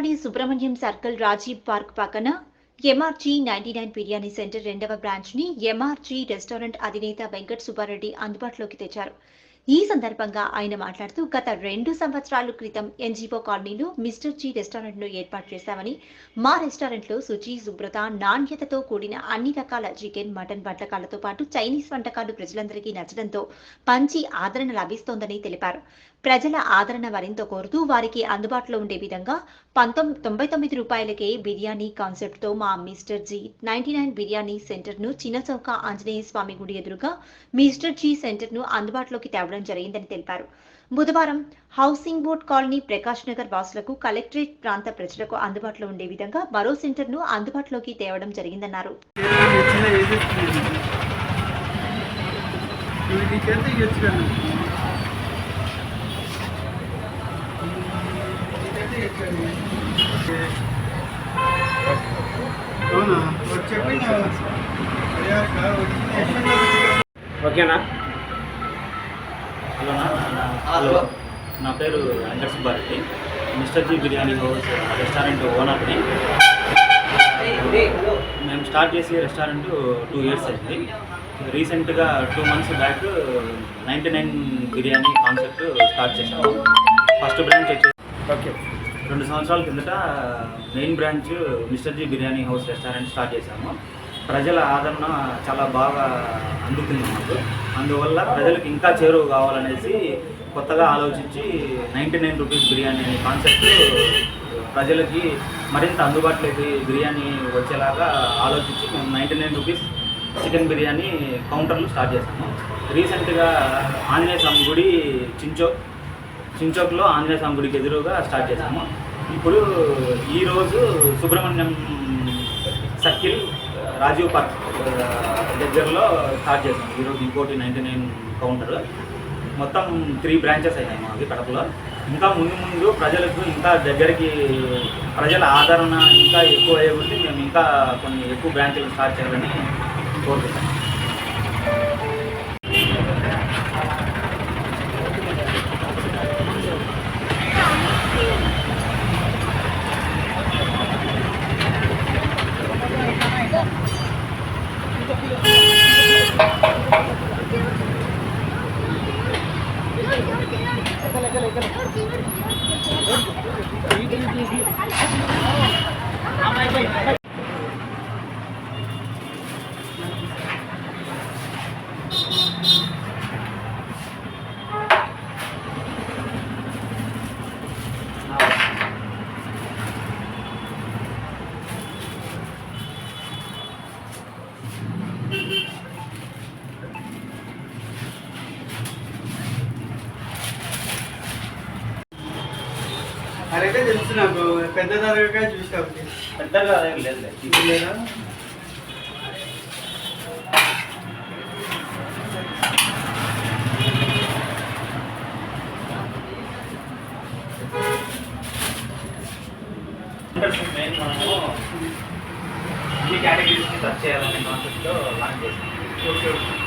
బాన్సువాడి Subrahmanyam circle Rajiv park పక్కన MRG 99 biryani centre రెండవ బ్రాంచ్ని MRG restaurant అధినేత వెంకట్ సుబ్బారెడ్డి అందుబాటులోకి తెచ్చారు. ఈ సందర్భంగా ఆయన మాట్లాడుతూ గత 2 సంవత్సరాల క్రితం ఎన్జీఓ కాలనీలో మిస్టర్ జీ రెస్టారెంట్ను ఏర్పాటు చేశామని, మా రెస్టారెంట్లో శుచి, శుభ్రత, నాణ్యతతో కూడిన అన్ని రకాల చికెన్, మటన్ వంటకాలతో పాటు చైనీస్ వంటకాలు ప్రజలందరికీ నచ్చడంతో మంచి ఆదరణ లభిస్తోందని తెలిపారు. ప్రజల ఆదరణ మరింత కోరుతూ వారికి అందుబాటులో ఉండే విధంగా 99 రూపాయలకే బిర్యానీ కాన్సెప్ట్తో మా మిస్టర్ జీ 99 బిర్యానీ సెంటర్ను చిన్నచౌక ఆంజనేయ స్వామి గుడి ఎదురుగా మిస్టర్ జీ సెంటర్ను అందుబాటులోకి తేవడం జరిగిందని తెలిపారు. బుధవారం housing board colony, Prakash Nagar వాసులకు, కలెక్టరేట్ ప్రాంత ప్రజలకు అందుబాటులో ఉండే విధంగా మరో సెంటర్ను అందుబాటులోకి తేవడం జరిగిందన్నారు. ఓకేనా? హలో, నా పేరు Venkat Subbareddy, mister G biryani house restaurant ఓనర్ని. మేము స్టార్ట్ చేసి రెస్టారెంట్ 2 years అయింది. రీసెంట్గా 2 months back 99 biryani concept start చేసాము. ఫస్ట్ బ్రాంచ్ వచ్చేసి 2 సంవత్సరాల కిందట main branch mister G biryani house restaurant start చేశాము. ప్రజల ఆదరణ చాలా బాగా అందుతుంది మాకు. అందువల్ల ప్రజలకు ఇంకా చేరువ కావాలనేసి కొత్తగా ఆలోచించి 99 రూపీస్ బిర్యానీ అనే కాన్సెప్ట్ ప్రజలకి మరింత అందుబాటులోకి బిర్యానీ వచ్చేలాగా ఆలోచించి మేము 99 రూపీస్ చికెన్ బిర్యానీ కౌంటర్లు స్టార్ట్ చేశాము. రీసెంట్గా ఆంజనేయ స్వామి గుడి చించోక్లో ఆంజనేయ స్వామి గుడికి ఎదురుగా స్టార్ట్ చేశాము. ఇప్పుడు ఈరోజు సుబ్రహ్మణ్యం సర్కిల్ రాజీవ్ పార్క్ దగ్గరలో స్టార్ట్ చేసాము. ఈరోజు ఇంకోటి 99 కౌంటర్. మొత్తం 3 branches అయినాయి మాది కడపలో. ఇంకా ముందు ప్రజలకు ఇంకా దగ్గరికి ప్రజల ఆదరణ ఇంకా ఎక్కువ అయ్యే కొద్దీ మేము ఇంకా కొన్ని ఎక్కువ బ్రాంచ్లు స్టార్ట్ చేయాలని కోరుకుంటాం. అదైతే తెలుసు నాకు. పెద్ద ధరగా చూసావు. పెద్దగా లేదు లేదా? మెయిన్ మనము ఈ కేటగిరీస్ని టచ్ చేయాలనే కాన్సెప్ట్లో లాంచ్ చేస్తాం.